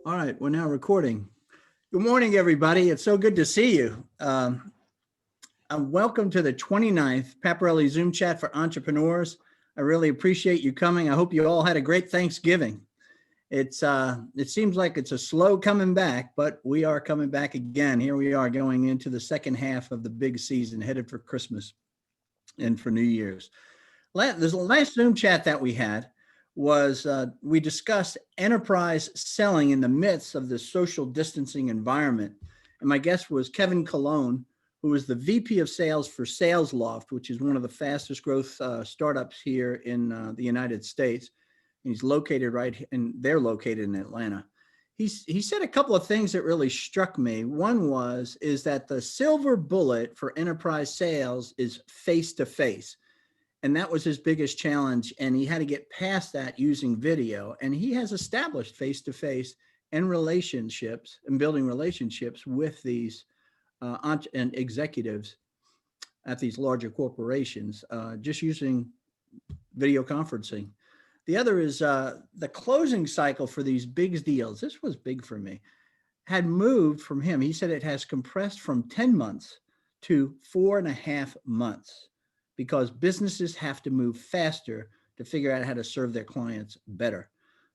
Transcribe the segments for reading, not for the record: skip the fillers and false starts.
All right, we're now recording. Good morning, everybody. It's so good to see you. Welcome to the 29th Paparelli Zoom chat for entrepreneurs. I really appreciate you coming. I hope you all had a great Thanksgiving. It seems like it's a slow coming back, but we are coming back again. Here we are going into the second half of the big season, headed for Christmas and for New Year's. The last Zoom chat that we had was we discussed enterprise selling in the midst of the social distancing environment. And my guest was Kevin Colon, who is the VP of Sales for SalesLoft, which is one of the fastest growth startups here in the United States. And he's located they're located in Atlanta. He said a couple of things that really struck me. One is that the silver bullet for enterprise sales is face-to-face. And that was his biggest challenge. And he had to get past that using video. And he has established face-to-face and relationships and building relationships with these and executives at these larger corporations, just using video conferencing. The other is the closing cycle for these big deals. This was big for me. Had moved from him. He said it has compressed from 10 months to 4.5 months. Because businesses have to move faster to figure out how to serve their clients better.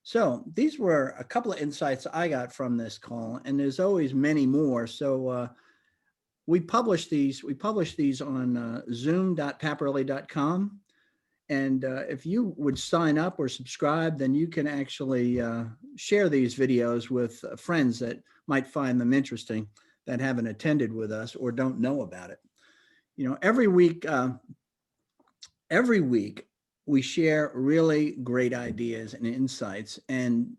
So these were a couple of insights I got from this call, and there's always many more. So we publish these on zoom.paparelli.com. And if you would sign up or subscribe, then you can actually share these videos with friends that might find them interesting that haven't attended with us or don't know about it. You know, every week we share really great ideas and insights, and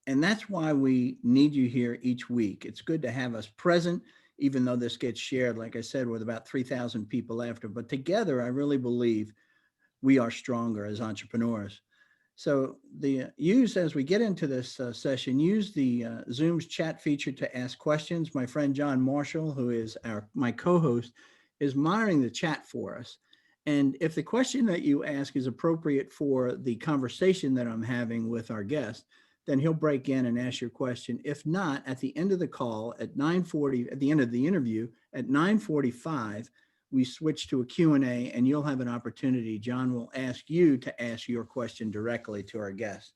that's why we need you here each week. It's good to have us present, even though this gets shared, like I said, with about 3,000 people after. But together, I really believe we are stronger as entrepreneurs. So as we get into this session, use the Zoom's chat feature to ask questions. My friend John Marshall, who is my co-host, is monitoring the chat for us. And if the question that you ask is appropriate for the conversation that I'm having with our guest, then he'll break in and ask your question. If not, at the end of the call at 9:40, at the end of the interview at 9:45, we switch to a Q&A, and you'll have an opportunity. John will ask you to ask your question directly to our guest.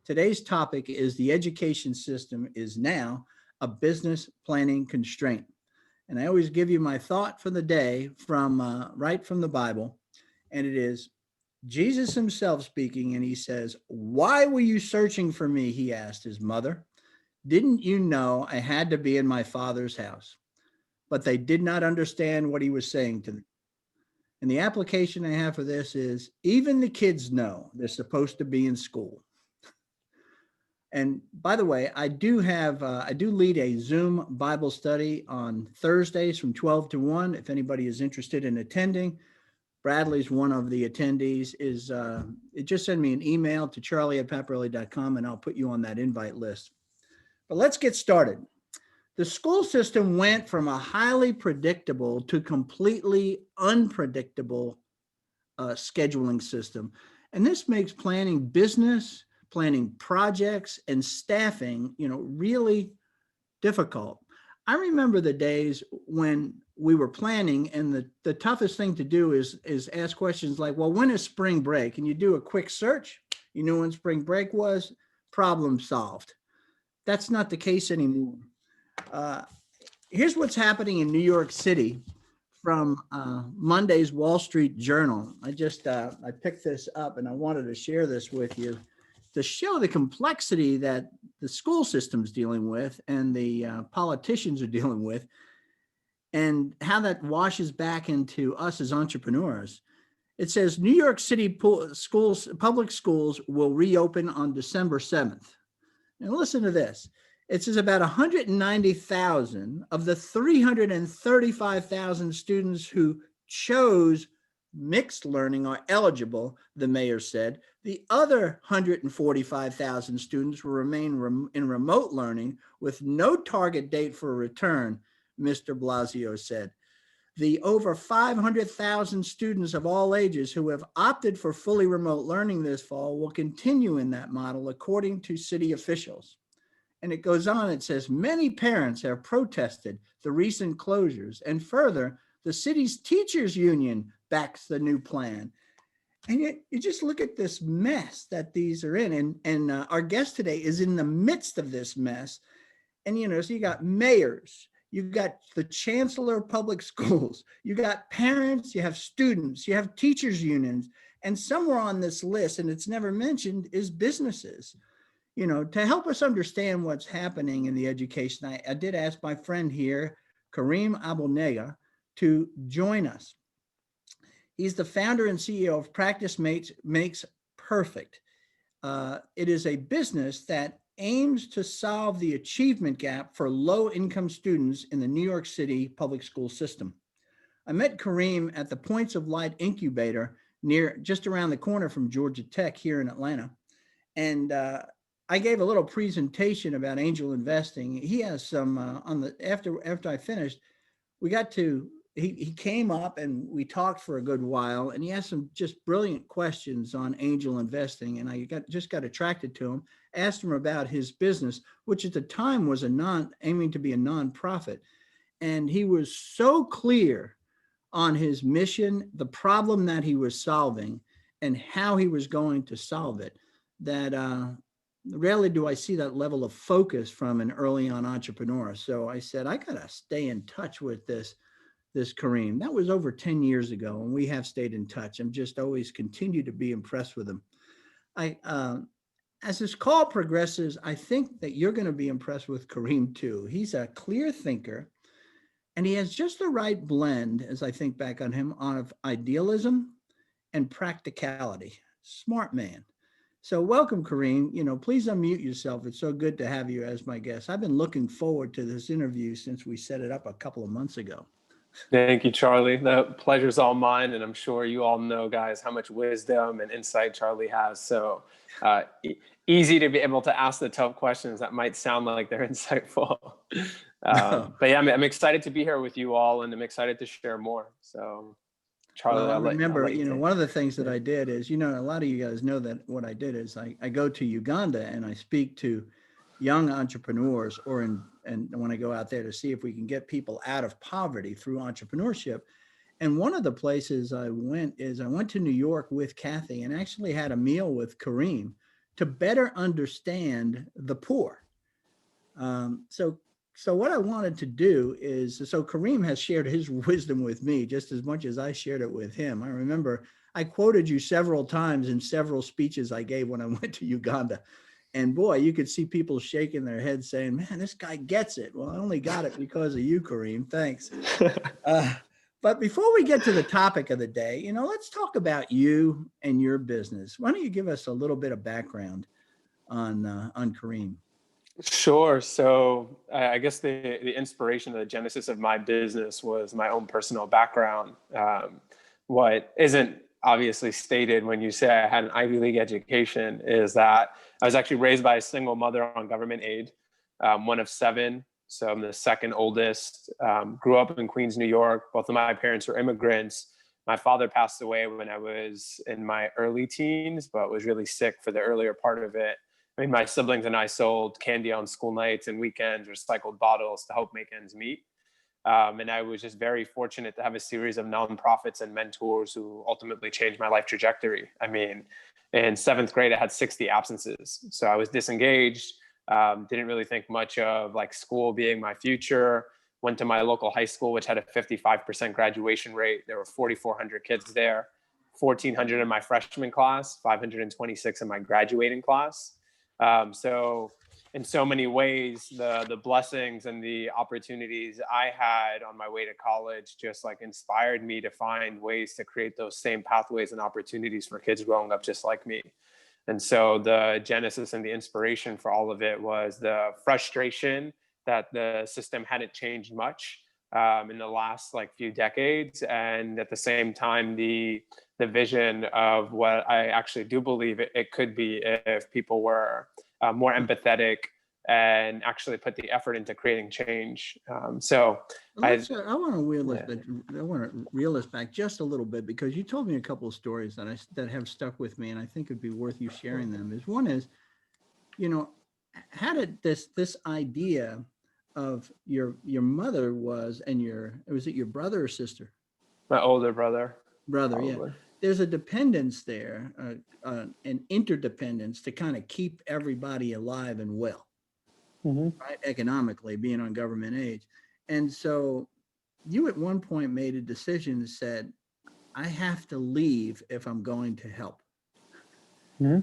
Today's topic is the education system is now a business planning constraint. And I always give you my thought for the day from right from the Bible. And it is Jesus himself speaking. And he says, "Why were you searching for me?" He asked his mother. "Didn't you know I had to be in my Father's house?" But they did not understand what he was saying to them. And the application I have for this is, even the kids know they're supposed to be in school. And by the way, I do lead a Zoom Bible study on Thursdays from 12 to 1. If anybody is interested in attending, Bradley's one of the attendees. Just send me an email to charlie@paparelli.com and I'll put you on that invite list. But let's get started. The school system went from a highly predictable to completely unpredictable scheduling system. And this makes planning business, planning projects, and staffing, really difficult. I remember the days when we were planning, and the toughest thing to do is ask questions like, well, when is spring break? And you do a quick search, you knew when spring break was, problem solved. That's not the case anymore. Here's what's happening in New York City from Monday's Wall Street Journal. I picked this up and I wanted to share this with you to show the complexity that the school system's dealing with and the politicians are dealing with, and how that washes back into us as entrepreneurs. It says New York City public schools will reopen on December 7th. Now listen to this. It says about 190,000 of the 335,000 students who chose mixed learning are eligible, the mayor said. The other 145,000 students will remain in remote learning with no target date for return, Mr. Blasio said. The over 500,000 students of all ages who have opted for fully remote learning this fall will continue in that model, according to city officials. And it goes on, it says, many parents have protested the recent closures. And further, the city's teachers union backs the new plan. And yet you just look at this mess that these are in. And our guest today is in the midst of this mess. And, so you got mayors, you got the chancellor of public schools, you got parents, you have students, you have teachers unions, and somewhere on this list, and it's never mentioned, is businesses. To help us understand what's happening in the education, I did ask my friend here, Karim Abouelnaga, to join us. He's the founder and CEO of Practice Makes Perfect. It is a business that aims to solve the achievement gap for low-income students in the New York City public school system. I met Kareem at the Points of Light Incubator just around the corner from Georgia Tech here in Atlanta. And I gave a little presentation about angel investing. He has some after I finished, he came up and we talked for a good while, and he has some just brilliant questions on angel investing. And I just got attracted to him, asked him about his business, which at the time was aiming to be a nonprofit. And he was so clear on his mission, the problem that he was solving, and how he was going to solve it, that rarely do I see that level of focus from an early on entrepreneur. So I said, I got to stay in touch with this Kareem. That was over 10 years ago, and we have stayed in touch. I'm just always continue to be impressed with him. As this call progresses, I think that you're going to be impressed with Kareem too. He's a clear thinker, and he has just the right blend, as I think back on him, of idealism and practicality. Smart man. So welcome, Kareem. Please unmute yourself. It's so good to have you as my guest. I've been looking forward to this interview since we set it up a couple of months ago. Thank you, Charlie. The pleasure's all mine. And I'm sure you all know, guys, how much wisdom and insight Charlie has. So easy to be able to ask the tough questions that might sound like they're insightful. But yeah, I'm excited to be here with you all, and I'm excited to share more. So Charlie, I remember, one of the things that I did is, a lot of you guys know that what I did is I go to Uganda and I speak to young entrepreneurs, and when I go out there to see if we can get people out of poverty through entrepreneurship. And one of the places I went to New York with Kathy and actually had a meal with Kareem to better understand the poor. So what I wanted to do is, so Kareem has shared his wisdom with me just as much as I shared it with him. I remember I quoted you several times in several speeches I gave when I went to Uganda. And boy, you could see people shaking their heads saying, man, this guy gets it. Well, I only got it because of you, Kareem. Thanks. But before we get to the topic of the day, let's talk about you and your business. Why don't you give us a little bit of background on Kareem? Sure. So I guess the inspiration, the genesis of my business was my own personal background. What isn't obviously stated when you say I had an Ivy League education is that I was actually raised by a single mother on government aid, one of 7. So I'm the second oldest, grew up in Queens, New York. Both of my parents were immigrants. My father passed away when I was in my early teens, but was really sick for the earlier part of it. I mean, my siblings and I sold candy on school nights and weekends, recycled bottles to help make ends meet. And I was just very fortunate to have a series of nonprofits and mentors who ultimately changed my life trajectory. I mean, in 7th grade, I had 60 absences. So I was disengaged, didn't really think much of like school being my future. Went to my local high school, which had a 55% graduation rate. There were 4,400 kids there, 1,400 in my freshman class, 526 in my graduating class. So in so many ways, the blessings and the opportunities I had on my way to college just like inspired me to find ways to create those same pathways and opportunities for kids growing up just like me. And so the genesis and the inspiration for all of it was the frustration that the system hadn't changed much in the last like few decades. And at the same time, the vision of what I actually do believe it could be if people were more empathetic and actually put the effort into creating change. I want to reel this back just a little bit, because you told me a couple of stories that have stuck with me, and I think it'd be worth you sharing them. One is, how did this idea of your mother was, and was it your brother or sister? My older brother, Brother, yeah. probably. There's a dependence there, an interdependence to kind of keep everybody alive and well, Hmm. right? Economically, being on government aid. And so you at one point made a decision that said, I have to leave if I'm going to help. Hmm.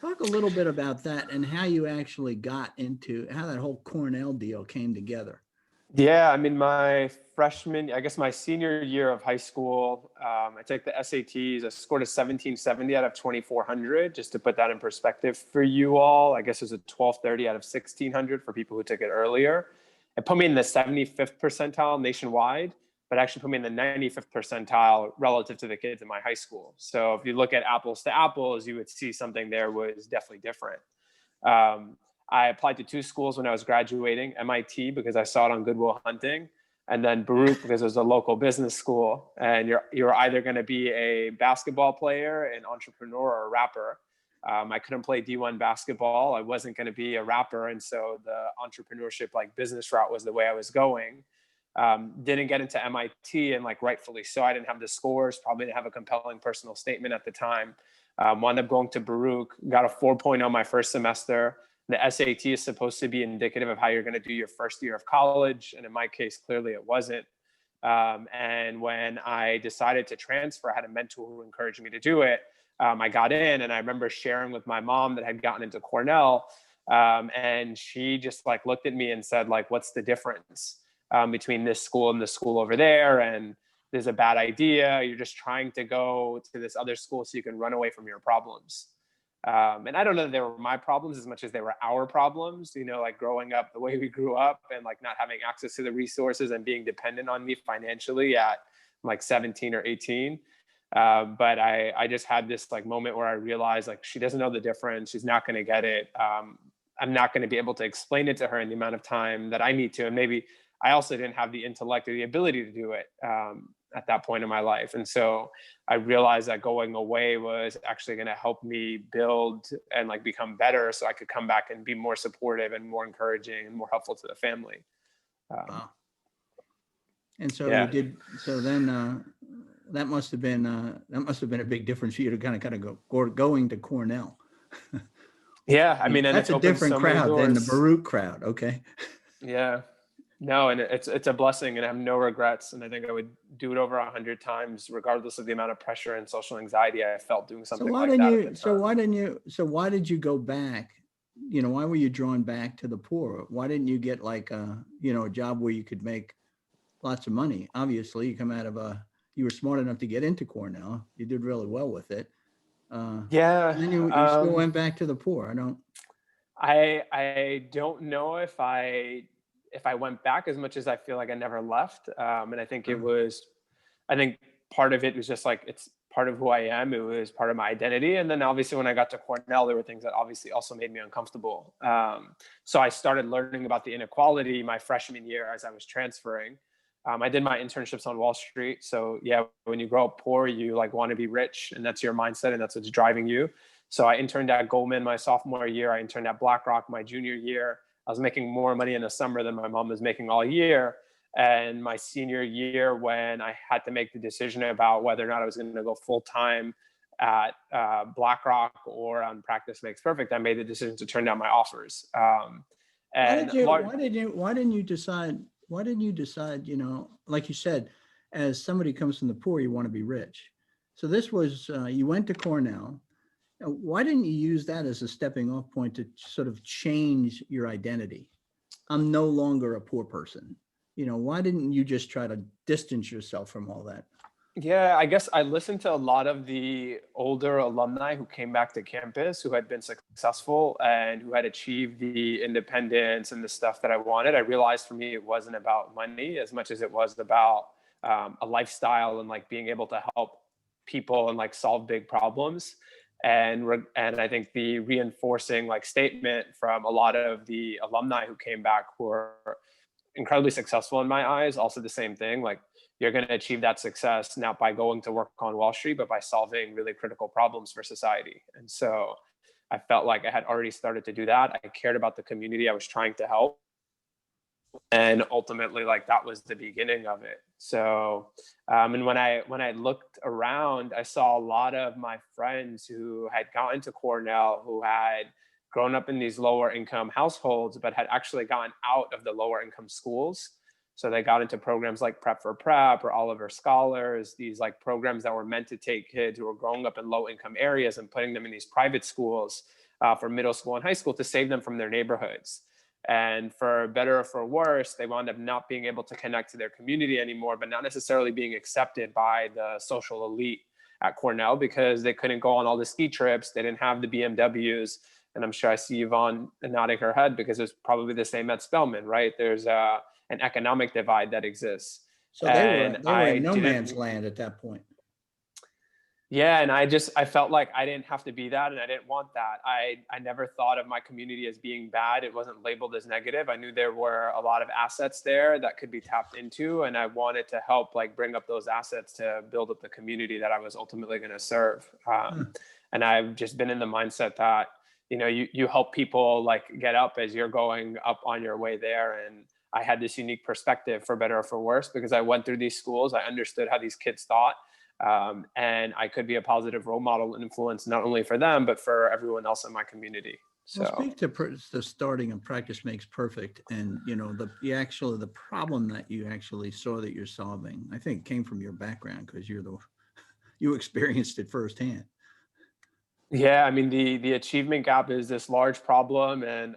Talk a little bit about that and how you actually got into how that whole Cornell deal came together. Yeah, I mean, I guess my senior year of high school, I took the SATs. I scored a 1770 out of 2400, just to put that in perspective for you all. I guess it was a 1230 out of 1600 for people who took it earlier. It put me in the 75th percentile nationwide, but actually put me in the 95th percentile relative to the kids in my high school. So if you look at apples to apples, you would see something there was definitely different. Um, I applied to two schools when I was graduating, MIT because I saw it on Good Will Hunting, and then Baruch because it was a local business school. And you're either going to be a basketball player, an entrepreneur, or a rapper. I couldn't play D1 basketball. I wasn't going to be a rapper, and so the entrepreneurship, like business route, was the way I was going. Didn't get into MIT, and like rightfully so, I didn't have the scores. Probably didn't have a compelling personal statement at the time. Wound up going to Baruch, got a 4.0 my first semester. The SAT is supposed to be indicative of how you're going to do your first year of college. And in my case, clearly it wasn't. And when I decided to transfer, I had a mentor who encouraged me to do it. I got in, and I remember sharing with my mom that had gotten into Cornell. And she just like looked at me and said, like, what's the difference between this school and the school over there? And there's a bad idea. You're just trying to go to this other school so you can run away from your problems. And I don't know that they were my problems as much as they were our problems, like growing up the way we grew up and like not having access to the resources and being dependent on me financially at like 17 or 18. But I just had this like moment where I realized like she doesn't know the difference. She's not going to get it. I'm not going to be able to explain it to her in the amount of time that I need to. And maybe I also didn't have the intellect or the ability to do it at that point in my life. And so I realized that going away was actually going to help me build and like become better so I could come back and be more supportive and more encouraging and more helpful to the family. Wow. And so you Yeah. did, so then that must have been a big difference for you to kind of going to Cornell. Yeah. I mean, and That's it's a opened different so many crowd than the doors. Baruch crowd. Okay. Yeah. No, and it's a blessing, and I have no regrets. And I think I would do it over 100 times, regardless of the amount of pressure and social anxiety I felt doing So something why like didn't that at the you, time. why did you go back? Why were you drawn back to the poor? Why didn't you get like a job where you could make lots of money? Obviously, you were smart enough to get into Cornell. You did really well with it. Yeah. Then you still went back to the poor. I don't know if I went back as much as I feel like I never left. And I think I think part of it was just like, it's part of who I am. It was part of my identity. And then obviously when I got to Cornell, there were things that obviously also made me uncomfortable. So I started learning about the inequality my freshman year as I was transferring. I did my internships on Wall Street. So yeah, when you grow up poor, you like want to be rich, and that's your mindset and that's what's driving you. So I interned at Goldman my sophomore year. I interned at BlackRock my junior year. I was making more money in the summer than my mom was making all year. And my senior year, when I had to make the decision about whether or not I was going to go full time at BlackRock or on Practice Makes Perfect, I made the decision to turn down my offers. And Why didn't you decide? Why didn't you decide? Like you said, as somebody comes from the poor, you want to be rich. So this was you went to Cornell. Why didn't you use that as a stepping off point to sort of change your identity? I'm no longer a poor person. Why didn't you just try to distance yourself from all that? Yeah, I guess I listened to a lot of the older alumni who came back to campus who had been successful and who had achieved the independence and the stuff that I wanted. I realized for me, it wasn't about money as much as it was about a lifestyle and like being able to help people and like solve big problems. And I think the reinforcing like statement from a lot of the alumni who came back who were incredibly successful in my eyes, also the same thing, like you're going to achieve that success not by going to work on Wall Street, but by solving really critical problems for society. And so I felt like I had already started to do that. I cared about the community I was trying to help. And ultimately, like, that was the beginning of it. So, and when I looked around, I saw a lot of my friends who had gotten to Cornell, who had grown up in these lower income households, but had actually gotten out of the lower income schools. So they got into programs like Prep for Prep or Oliver Scholars, these like programs that were meant to take kids who were growing up in low income areas and putting them in these private schools for middle school and high school to save them from their neighborhoods. And for better or for worse, they wound up not being able to connect to their community anymore, but not necessarily being accepted by the social elite at Cornell because they couldn't go on all the ski trips. They didn't have the BMWs. And I'm sure I see Yvonne nodding her head because it's probably the same at Spelman, right? There's an economic divide that exists. So And they were in no man's didn't, land at that point. yeah, and I felt like I didn't have to be that, and I didn't want that. I never thought of my community as being bad. It wasn't labeled as negative. I knew there were a lot of assets there that could be tapped into, and I wanted to help like bring up those assets to build up the community that I was ultimately going to serve. And I've just been in the mindset that, you know, you help people like get up as you're going up on your way there. And I had this unique perspective, for better or for worse, because I went through these schools. I understood how these kids thought. And I could be a positive role model and influence not only for them, but for everyone else in my community. So Well, speak to the starting of practice makes perfect. And, you know, the problem that you actually saw that you're solving, I think came from your background because you experienced it firsthand. yeah, I mean, the achievement gap is this large problem, and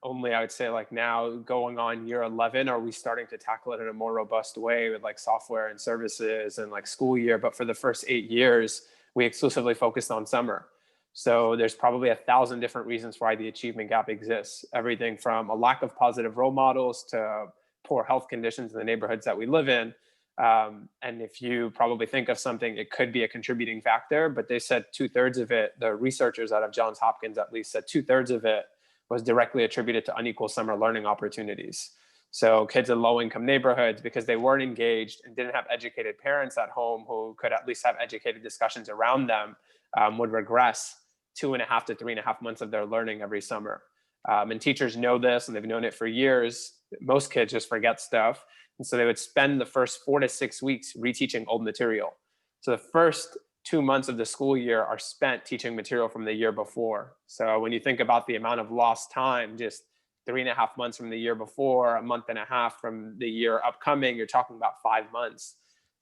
only I would say like now going on year 11, are we starting to tackle it in a more robust way with like software and services and like school year. But for the first 8 years, we exclusively focused on summer. So there's probably 1,000 different reasons why the achievement gap exists. Everything from a lack of positive role models to poor health conditions in the neighborhoods that we live in. And if you probably think of something, it could be a contributing factor, but they said 2/3 of it, the researchers out of Johns Hopkins at least said 2/3 of it was directly attributed to unequal summer learning opportunities. So kids in low income neighborhoods, because they weren't engaged and didn't have educated parents at home who could at least have educated discussions around them, would regress 2.5 to 3.5 months of their learning every summer. And teachers know this, and they've known it for years. Most kids just forget stuff. And so they would spend the first 4 to 6 weeks reteaching old material. So the first 2 months of the school year are spent teaching material from the year before. So when you think about the amount of lost time, just 3.5 months from the year before, a month and a half from the year upcoming, you're talking about 5 months.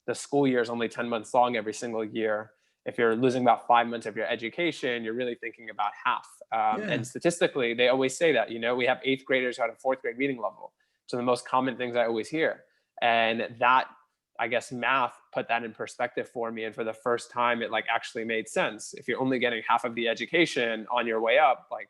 The school year is only 10 months long every single year. If you're losing about 5 months of your education, you're really thinking about half. Yeah. And statistically, they always say that, you know, we have 8th graders who have a 4th grade reading level. So the most common things I always hear. And that, I guess, math put that in perspective for me. And for the first time, it like actually made sense. If you're only getting half of the education on your way up, like,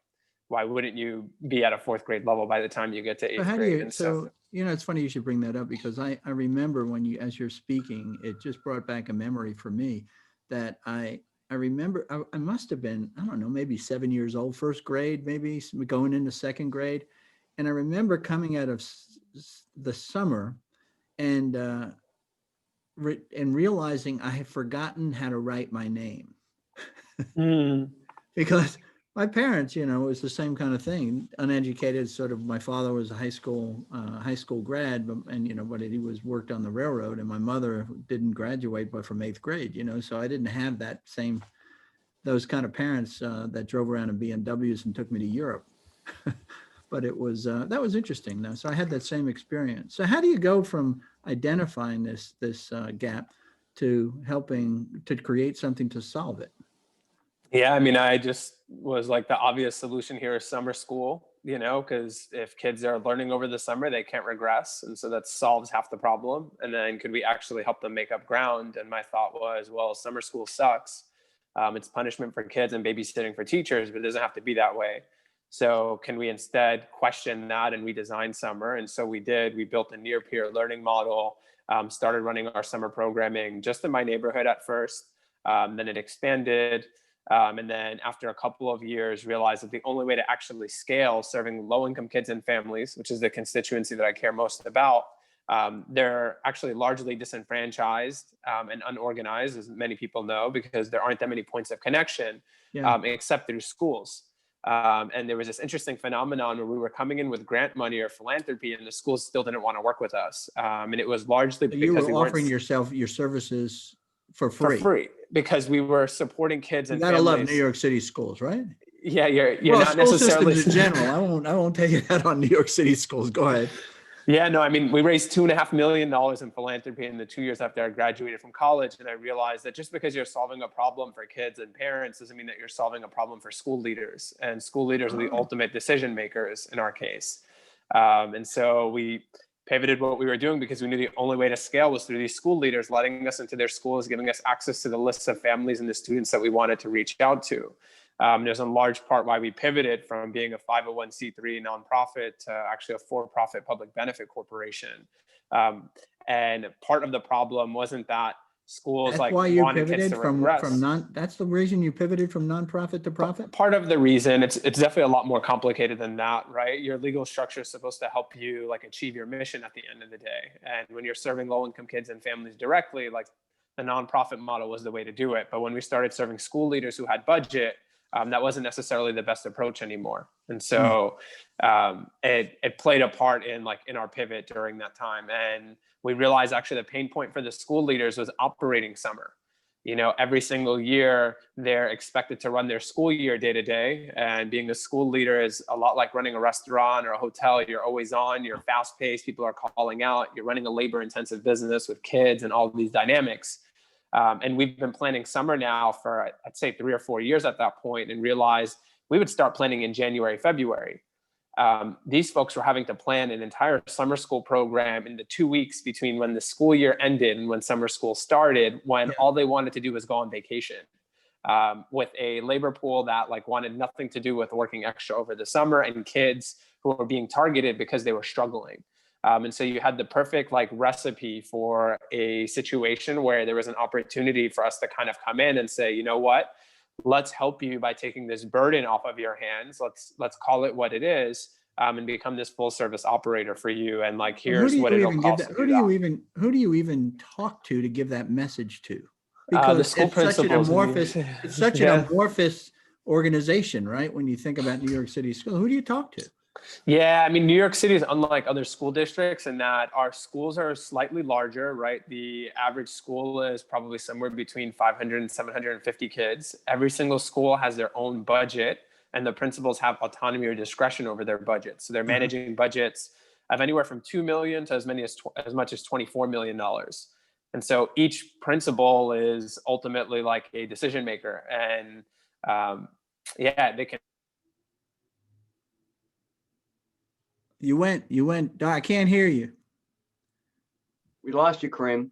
why wouldn't you be at a 4th grade level by the time you get to 8th grade? And So, you know, it's funny you should bring that up because I remember as you're speaking, it just brought back a memory for me that I remember I must have been, I don't know, maybe 7 years old, first grade, maybe going into second grade. And I remember coming out of the summer and realizing I had forgotten how to write my name because my parents, you know, it was the same kind of thing. Uneducated, sort of. My father was a high school grad, and you know, but he worked on the railroad, and my mother didn't graduate, but from 8th grade, you know, so I didn't have those kind of parents that drove around in BMWs and took me to Europe. But it was that was interesting though. So I had that same experience. So how do you go from identifying this gap to helping to create something to solve it? yeah, I mean, I just was like, the obvious solution here is summer school, you know, because if kids are learning over the summer, they can't regress. And so that solves half the problem. And then could we actually help them make up ground? And my thought was, well, summer school sucks. It's punishment for kids and babysitting for teachers, but it doesn't have to be that way. So can we instead question that and redesign summer? And so we did. We built a near peer learning model, started running our summer programming just in my neighborhood at first. Then it expanded. And then after a couple of years, realized that the only way to actually scale serving low-income kids and families, which is the constituency that I care most about, They're actually largely disenfranchised and unorganized, as many people know, because there aren't that many points of connection, except through schools. And there was this interesting phenomenon where we were coming in with grant money or philanthropy, and the schools still didn't want to work with us. And it was largely because you were we offering weren't your services for free. for free, because we were supporting kids You and gotta families. love New York City schools, right? Yeah, you're Well, not school necessarily systems in general. I won't take it out on New York City schools. Go ahead. Yeah, no, I mean, we raised $2.5 million in philanthropy in the 2 years after I graduated from college. And I realized that just because you're solving a problem for kids and parents doesn't mean that you're solving a problem for school leaders. And school leaders are the ultimate decision makers in our case. And so we pivoted what we were doing because we knew the only way to scale was through these school leaders letting us into their schools, giving us access to the lists of families and the students that we wanted to reach out to. There's a large part why we pivoted from being a 501c3 nonprofit to actually a for-profit public benefit corporation. And part of the problem wasn't that schools That's like why you wanted kids pivoted to regress. that's the reason you pivoted from nonprofit to profit? Part of the reason, it's definitely a lot more complicated than that, right? Your legal structure is supposed to help you like achieve your mission at the end of the day. And when you're serving low-income kids and families directly, like the nonprofit model was the way to do it. But when we started serving school leaders who had budget, that wasn't necessarily the best approach anymore. And so it played a part in our pivot during that time. And we realized actually the pain point for the school leaders was operating summer. You know, every single year they're expected to run their school year day to day. And being a school leader is a lot like running a restaurant or a hotel. You're always on, you're fast paced, people are calling out, you're running a labor intensive business with kids and all of these dynamics. And we've been planning summer now for, I'd say, 3 or 4 years at that point, and realized we would start planning in January, February. These folks were having to plan an entire summer school program in the 2 weeks between when the school year ended and when summer school started, when all they wanted to do was go on vacation, with a labor pool that wanted nothing to do with working extra over the summer, and kids who were being targeted because they were struggling. And so you had the perfect recipe for a situation where there was an opportunity for us to kind of come in and say, you know what, let's help you by taking this burden off of your hands. Let's call it what it is, and become this full service operator for you. And here's what it'll cost. Who do you even talk to give that message to? The Because school it's such an principals. an amorphous organization, right? When you think about New York City School, who do you talk to? Yeah, I mean, New York City is unlike other school districts in that our schools are slightly larger, right? The average school is probably somewhere between 500 and 750 kids. Every single school has their own budget, and the principals have autonomy or discretion over their budget. So they're managing budgets of anywhere from $2 million to as much as $24 million. And so each principal is ultimately like a decision maker. And they can. You went, I can't hear you. We lost you, Kareem.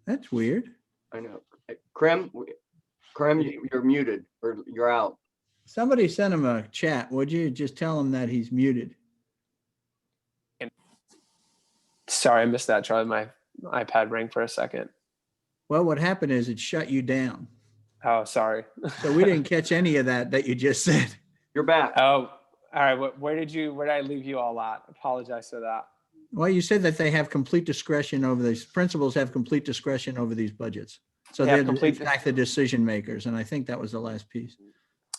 That's weird. I know. Kareem, you're muted, or you're out. Somebody send him a chat, would you? Just tell him that he's muted. Sorry, I missed that, Charlie. My iPad rang for a second. Well, what happened is it shut you down. Oh, sorry. So we didn't catch any of that you just said. You're back. Oh, all right. Where did I leave you all at? Apologize for that. Well, you said that they have complete discretion over these principals have complete discretion over these budgets. So they're in fact the decision makers. And I think that was the last piece.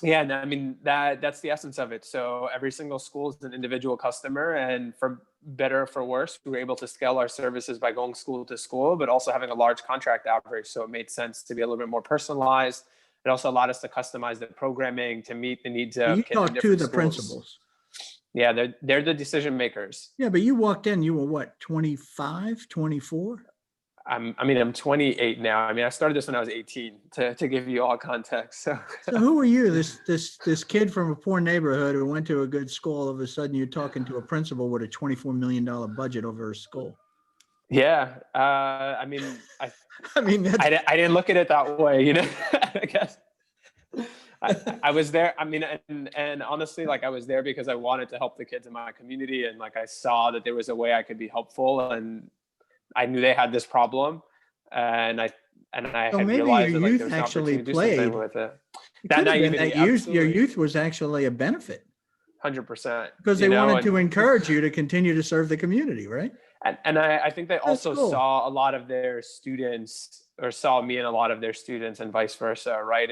Yeah, no, I mean, that's the essence of it. So every single school is an individual customer, and for better or for worse, we were able to scale our services by going school to school, but also having a large contract average. So it made sense to be a little bit more personalized. It also allowed us to customize the programming to meet the needs of you kids talked in to different the schools. Principals. Yeah, they're the decision makers. Yeah, but you walked in, you were what, 25, 24? I'm 28 now. I mean, I started this when I was 18 to give you all context. So who are you? This kid from a poor neighborhood who went to a good school. All of a sudden you're talking to a principal with a $24 million budget over a school. Yeah. I mean, I didn't look at it that way, you know, I guess. I was there. I mean, and honestly, I was there because I wanted to help the kids in my community. And I saw that there was a way I could be helpful, and I knew they had this problem, and I had realized that there was an opportunity to do something with it. Your youth was actually a benefit. 100%. Because they wanted to encourage you to continue to serve the community, right? And I think they also cool. saw a lot of their students, or saw me and a lot of their students, and vice versa, right?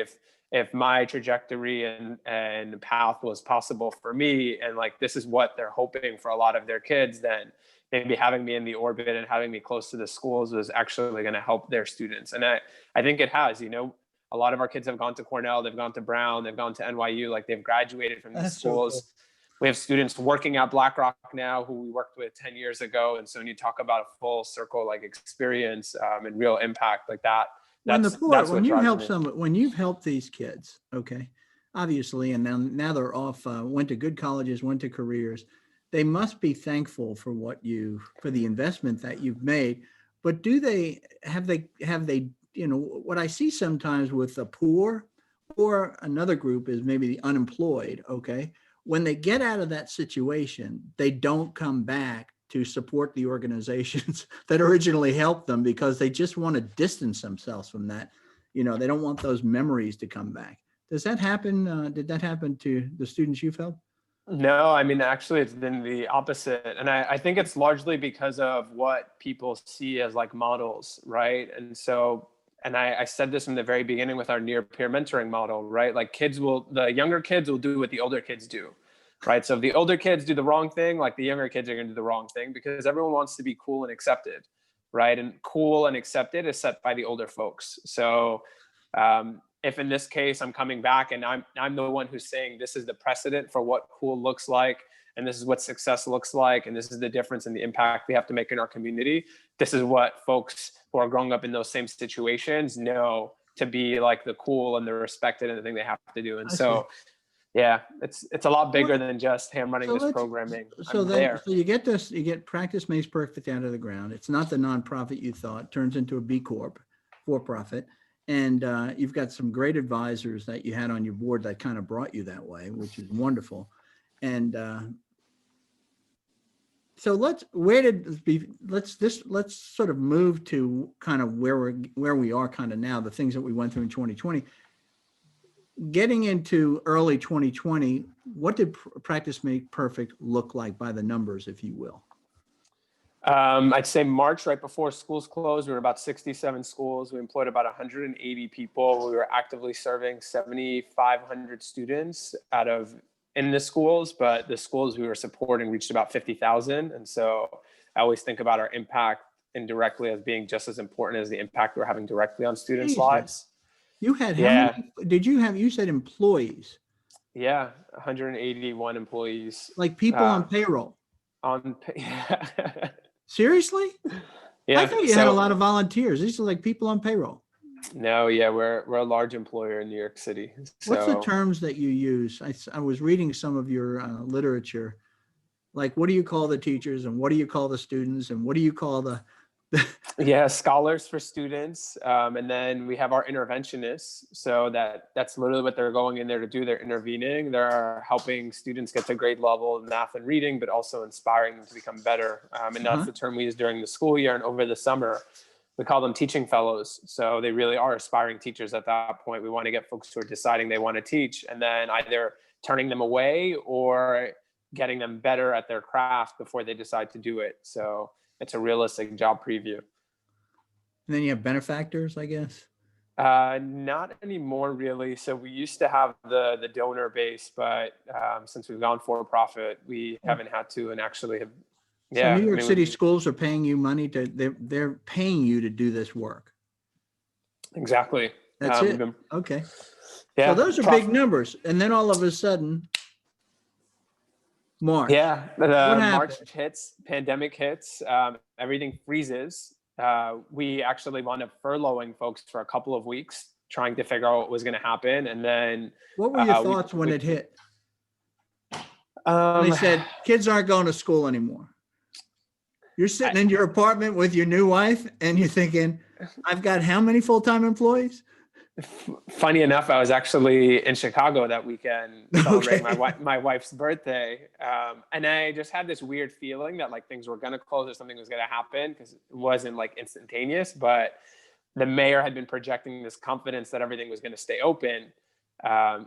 If my trajectory and path was possible for me, and like this is what they're hoping for a lot of their kids, then maybe having me in the orbit and having me close to the schools was actually going to help their students. And I think it has. A lot of our kids have gone to Cornell, they've gone to Brown, they've gone to NYU, like they've graduated from these schools. So cool. We have students working at BlackRock now who we worked with 10 years ago. And so when you talk about a full circle like experience and real impact like that, when you've helped these kids, okay, obviously, and now they're off, went to good colleges, went to careers, they must be thankful for for the investment that you've made. But have they, what I see sometimes with the poor, or another group is maybe the unemployed, okay, when they get out of that situation, they don't come back to support the organizations that originally helped them, because they just want to distance themselves from that. They don't want those memories to come back. Does that happen? Did that happen to the students you've helped? No, I mean, actually, it's been the opposite. And I think it's largely because of what people see as like models, right? And so, and I said this from the very beginning with our near peer mentoring model, right? Like the younger kids will do what the older kids do, right? So if the older kids do the wrong thing, like the younger kids are going to do the wrong thing, because everyone wants to be cool and accepted, right? And cool and accepted is set by the older folks. So if in this case I'm coming back and I'm the one who's saying this is the precedent for what cool looks like, and this is what success looks like, and this is the difference in the impact we have to make in our community, this is what folks who are growing up in those same situations know to be like the cool and the respected and the thing they have to do. And so yeah, it's a lot bigger than just, hey, I'm running this programming. So you get Practice Makes Perfect out of the ground. It's not the nonprofit you thought, turns into a B Corp, for profit. And you've got some great advisors that you had on your board that kind of brought you that way, which is wonderful. And so let's sort of move to kind of where we are kind of now, the things that we went through in 2020. Getting into early 2020, what did Practice Make Perfect look like by the numbers, if you will? I'd say March, right before schools closed, we were about 67 schools. We employed about 180 people. We were actively serving 7,500 students in the schools, but the schools we were supporting reached about 50,000. And so I always think about our impact indirectly as being just as important as the impact we're having directly on students' lives. You had how many, you said employees? Yeah, 181 employees. Like people on payroll? Yeah. Seriously? Yeah. I thought you had a lot of volunteers. These are like people on payroll. No, yeah, we're a large employer in New York City. So, what's the terms that you use? I was reading some of your literature. Like, what do you call the teachers, and what do you call the students, and what do you call the yeah, scholars for students. And then we have our interventionists. So that's literally what they're going in there to do. They're intervening. They're helping students get to grade level in math and reading, but also inspiring them to become better. And that's the term we use during the school year. And over the summer, we call them teaching fellows. So they really are aspiring teachers at that point. We want to get folks who are deciding they want to teach, and then either turning them away or getting them better at their craft before they decide to do it. So it's a realistic job preview. And then you have benefactors, I guess? Not anymore, really. So we used to have the donor base, but since we've gone for profit, we haven't had to, and actually have. Yeah, so New York City schools are paying you money they're paying you to do this work. Exactly. That's it. Okay. Yeah. So those are big numbers. And then all of a sudden, March. Yeah. March hits, pandemic hits, everything freezes. We actually wound up furloughing folks for a couple of weeks, trying to figure out what was going to happen. And then what were your thoughts when it hit? They said kids aren't going to school anymore. You're sitting in your apartment with your new wife and you're thinking, I've got how many full-time employees? Funny enough, I was actually in Chicago that weekend celebrating my wife's birthday. And I just had this weird feeling that like things were going to close or something was going to happen, because it wasn't like instantaneous, but the mayor had been projecting this confidence that everything was going to stay open.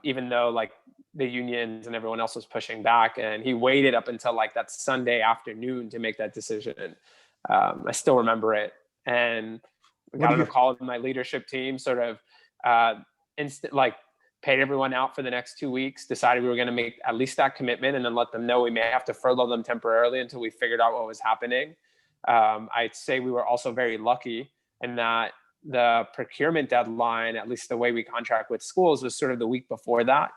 Even though like the unions and everyone else was pushing back. And he waited up until like that Sunday afternoon to make that decision. I still remember it. And we got on a call with my leadership team, sort of paid everyone out for the next 2 weeks, decided we were going to make at least that commitment, and then let them know we may have to furlough them temporarily until we figured out what was happening. I'd say we were also very lucky in that the procurement deadline, at least the way we contract with schools, was sort of the week before that.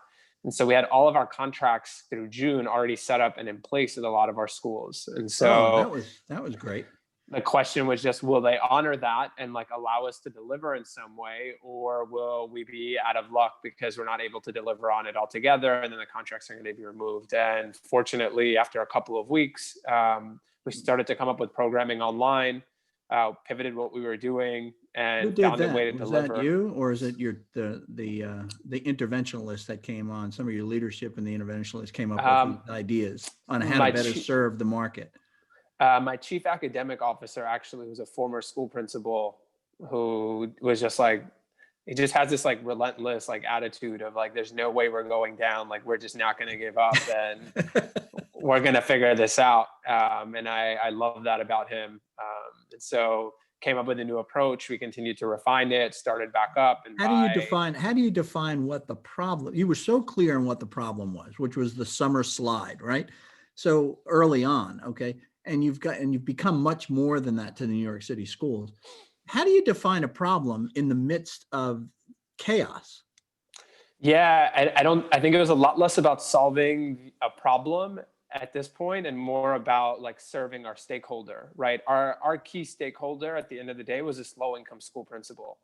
And so we had all of our contracts through June already set up and in place with a lot of our schools. And so that was great. The question was just, will they honor that and like allow us to deliver in some way, or will we be out of luck because we're not able to deliver on it altogether, and then the contracts are going to be removed? And fortunately, after a couple of weeks, we started to come up with programming online, pivoted what we were doing, and found a way to deliver. Was that you, or is it the interventionalist that came on? Some of your leadership and the interventionalists came up with ideas on how to better serve the market. My chief academic officer actually was a former school principal who was just like, he just has this like relentless like attitude of like, there's no way we're going down. Like, we're just not going to give up, and we're going to figure this out. And I love that about him. And so came up with a new approach. We continued to refine it, started back up. And how do you define what the problem? You were so clear on what the problem was, which was the summer slide, right? So early on, okay. And you've become much more than that to the New York City schools. How do you define a problem in the midst of chaos? Yeah, I think it was a lot less about solving a problem at this point and more about like serving our stakeholder, right? Our key stakeholder at the end of the day was this low-income school principal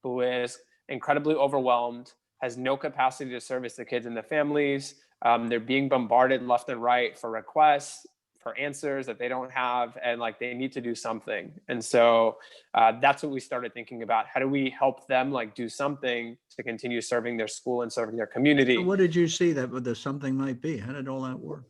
who is incredibly overwhelmed, has no capacity to service the kids and the families. They're being bombarded left and right for requests, for answers that they don't have, and like they need to do something. And so that's what we started thinking about. How do we help them like do something to continue serving their school and serving their community? So what did you see that the something might be? How did all that work?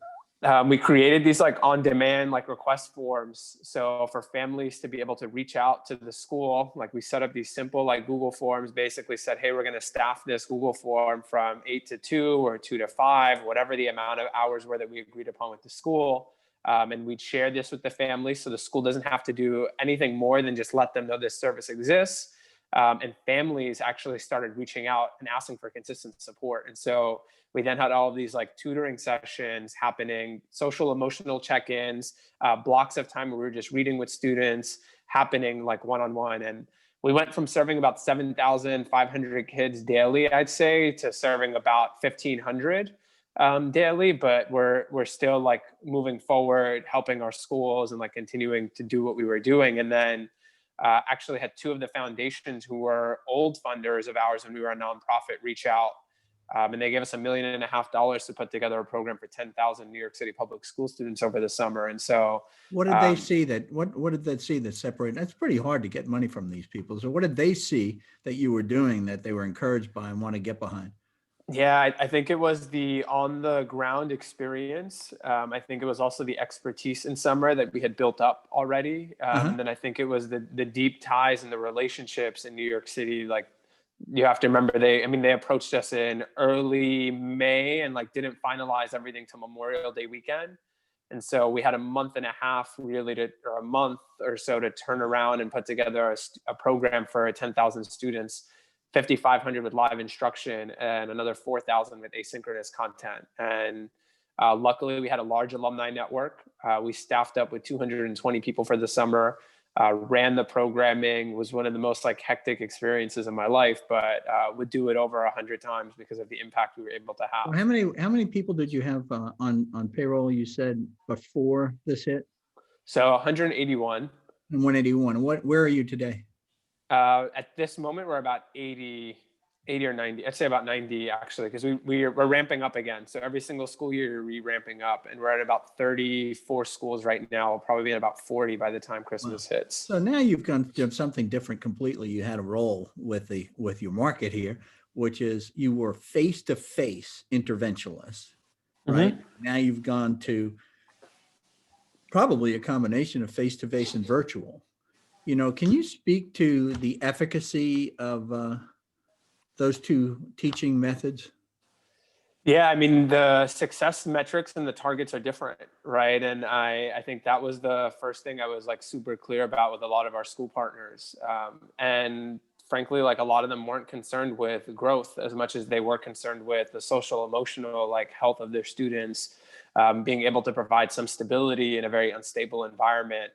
We created these like on-demand like request forms. So for families to be able to reach out to the school, like we set up these simple like Google forms, basically said, hey, we're going to staff this Google form from 8 to 2 or 2 to 5, whatever the amount of hours were that we agreed upon with the school. And we'd share this with the family so the school doesn't have to do anything more than just let them know this service exists. And families actually started reaching out and asking for consistent support. And so we then had all of these like tutoring sessions happening, social emotional check-ins, blocks of time where we were just reading with students happening like one-on-one. And we went from serving about 7,500 kids daily, I'd say, to serving about 1,500 daily, but we're still like moving forward, helping our schools and like continuing to do what we were doing. And then actually had 2 of the foundations who were old funders of ours when we were a nonprofit reach out. And they gave us $1.5 million to put together a program for 10,000 New York City public school students over the summer. And so what did they see what did they see that separated? That's pretty hard to get money from these people. So what did they see that you were doing that they were encouraged by and want to get behind? Yeah, I think it was the on the ground experience. I think it was also the expertise in summer that we had built up already. And then I think it was the deep ties and the relationships in New York City. Like, you have to remember, they approached us in early May and like didn't finalize everything till Memorial Day weekend. And so we had a month and a half really or a month or so to turn around and put together a program for 10,000 students. 5,500 with live instruction and another 4,000 with asynchronous content. And luckily we had a large alumni network. We staffed up with 220 people for the summer, ran the programming, was one of the most like hectic experiences of my life, but would do it over 100 times because of the impact we were able to have. Well, how many people did you have on payroll, you said, before this hit? So 181. And 181. Where are you today? At this moment, we're about 80 or 90. I'd say about 90 actually, because we're ramping up again. So every single school year, we're ramping up, and we're at about 34 schools right now. We'll probably be at about 40 by the time Christmas hits. So now you've gone to something different completely. You had a role with your market here, which is you were face-to-face interventionist, right? Mm-hmm. Now you've gone to probably a combination of face-to-face and virtual. You know, can you speak to the efficacy of those 2 teaching methods? Yeah, I mean, the success metrics and the targets are different, right? And I think that was the first thing I was like super clear about with a lot of our school partners. And frankly, like a lot of them weren't concerned with growth as much as they were concerned with the social, emotional, like health of their students, being able to provide some stability in a very unstable environment,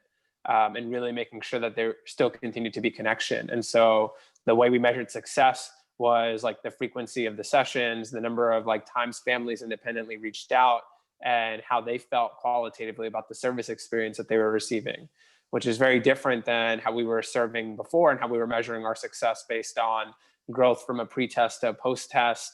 and really making sure that there still continue to be connection. And so the way we measured success was like the frequency of the sessions, the number of like times families independently reached out, and how they felt qualitatively about the service experience that they were receiving, which is very different than how we were serving before and how we were measuring our success based on growth from a pre-test to post-test,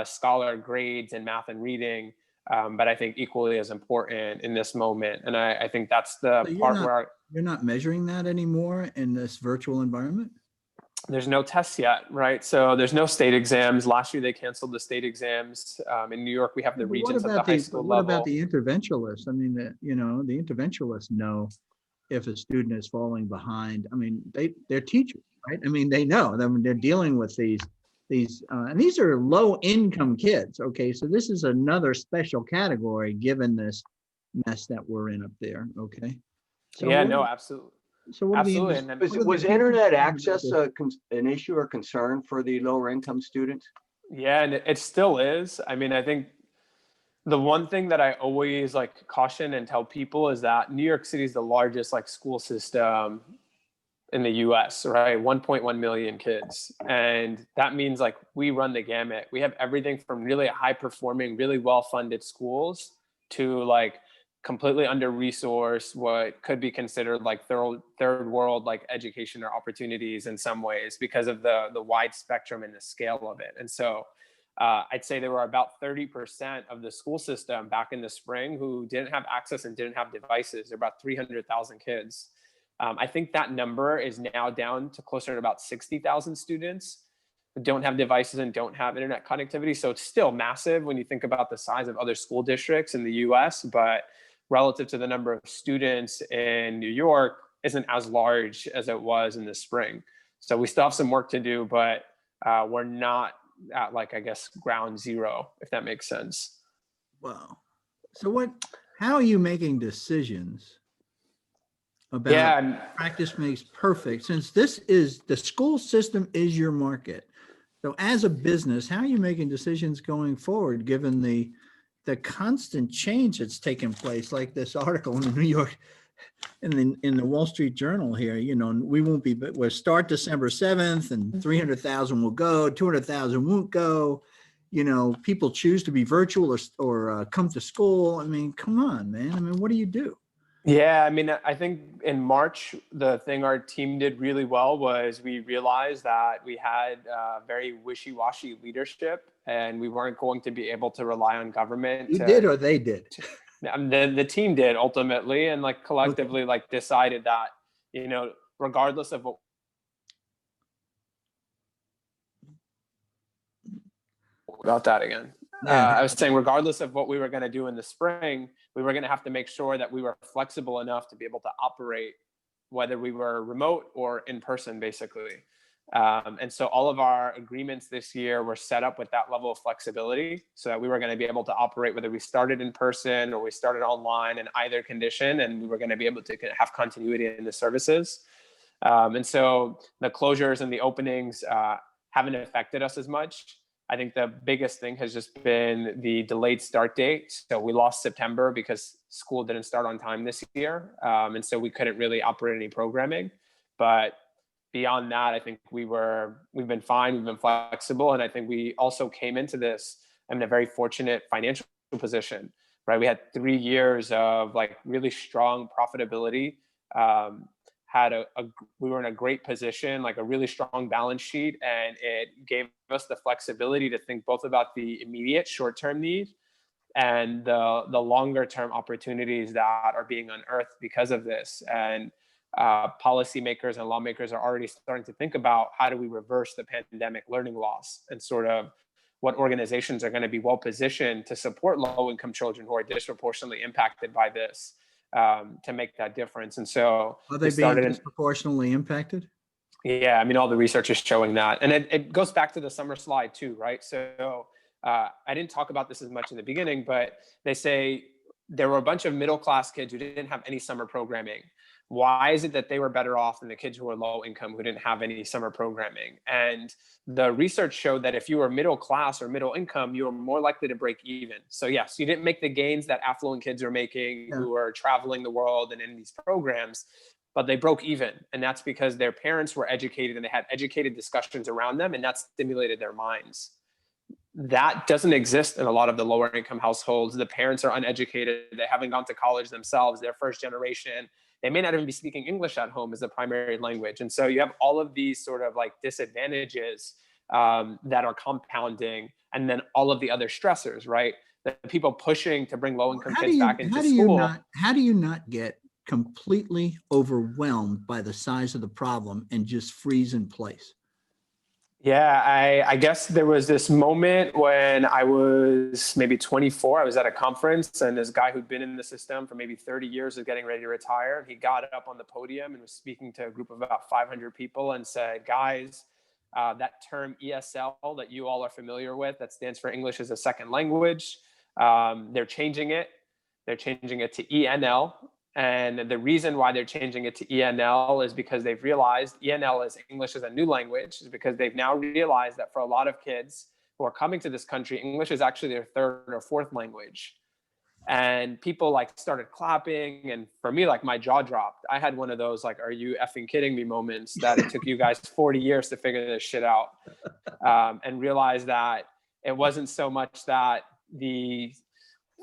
scholar grades in math and reading. But I think equally as important in this moment. And I think that's the So part where you're not measuring that anymore in this virtual environment? there's no tests yet, right? So there's no state exams. Last year they canceled the state exams. In New York, we have the But what regents at the about high school what about level. the interventionalists? I mean, the interventionalists know if a student is falling behind. I mean, they're teachers, right? I mean, they know. They're dealing with these, and these are low income kids. Okay, so this is another special category given this mess that we're in up there. Okay, so Yeah, no, absolutely. So what Absolutely. are the, And what are the Was teachers internet saying about access this? an issue or concern for the lower income students? yeah, and it still is. I mean, I think the one thing that I always like caution and tell people is that New York City is the largest like school system in the US, right? 1.1 million kids. And that means like we run the gamut. We have everything from really high performing, really well funded schools to like completely under resourced, what could be considered like third world like education or opportunities in some ways because of the wide spectrum and the scale of it. And so I'd say there were about 30% of the school system back in the spring who didn't have access and didn't have devices. There are about 300,000 kids. I think that number is now down to closer to about 60,000 students who don't have devices and don't have internet connectivity. So it's still massive when you think about the size of other school districts in the US, but relative to the number of students in New York isn't as large as it was in the spring. So we still have some work to do, but we're not at like, I guess, ground zero, if that makes sense. Wow. So how are you making decisions about Yeah, practice makes perfect, since this is the school system is your market? So as a business, how are you making decisions going forward, given the constant change that's taken place, like this article in the New York, in the Wall Street Journal here, we won't be, but we'll start December 7th and 300,000 will go, 200,000 won't go. People choose to be virtual or come to school. I mean, come on, man. I mean, what do you do? Yeah, I mean, I think in March, the thing our team did really well was we realized that we had very wishy-washy leadership and we weren't going to be able to rely on government. You did or they did? The team did ultimately, and like collectively, Okay. like decided that, regardless of what. About that again. Yeah. I was saying, regardless of what we were going to do in the spring, we were going to have to make sure that we were flexible enough to be able to operate, whether we were remote or in person, basically. And so all of our agreements this year were set up with that level of flexibility so that we were going to be able to operate whether we started in person or we started online in either condition, and we were going to be able to have continuity in the services. And so the closures and the openings haven't affected us as much. I think the biggest thing has just been the delayed start date. So we lost September because school didn't start on time this year. And so we couldn't really operate any programming. But beyond that, I think we've been fine, we've been flexible. And I think we also came into this in a very fortunate financial position, right? We had 3 years of like really strong profitability. We were in a great position, like a really strong balance sheet, and it gave us the flexibility to think both about the immediate short-term need and the longer-term opportunities that are being unearthed because of this. And policymakers and lawmakers are already starting to think about how do we reverse the pandemic learning loss, and sort of what organizations are going to be well positioned to support low-income children who are disproportionately impacted by this. To make that difference. And so Are they being disproportionately impacted? Yeah, I mean, all the research is showing that. And it goes back to the summer slide too, right? So I didn't talk about this as much in the beginning, but they say there were a bunch of middle-class kids who didn't have any summer programming. Why is it that they were better off than the kids who were low income, who didn't have any summer programming? And the research showed that if you were middle class or middle income, you were more likely to break even. So yes, you didn't make the gains that affluent kids are making, who are traveling the world and in these programs, but they broke even. And that's because their parents were educated and they had educated discussions around them, and that stimulated their minds. That doesn't exist in a lot of the lower income households. The parents are uneducated. They haven't gone to college themselves. They're first generation. They may not even be speaking English at home as a primary language. And so you have all of these sort of like disadvantages that are compounding, and then all of the other stressors, right? The people pushing to bring low income kids back into school. How do you not get completely overwhelmed by the size of the problem and just freeze in place? Yeah, I guess there was this moment when I was maybe 24. I was at a conference, and this guy who'd been in the system for maybe 30 years was getting ready to retire. He got up on the podium and was speaking to a group of about 500 people and said, guys, that term ESL that you all are familiar with, that stands for English as a second language, they're changing it. They're changing it to ENL. And the reason why they're changing it to ENL is because they've realized ENL is English as a new language, is because they've now realized that for a lot of kids who are coming to this country, English is actually their third or fourth language. And people like started clapping. And for me, like my jaw dropped. I had one of those, like, are you effing kidding me moments that it took you guys 40 years to figure this shit out, and realize that it wasn't so much that the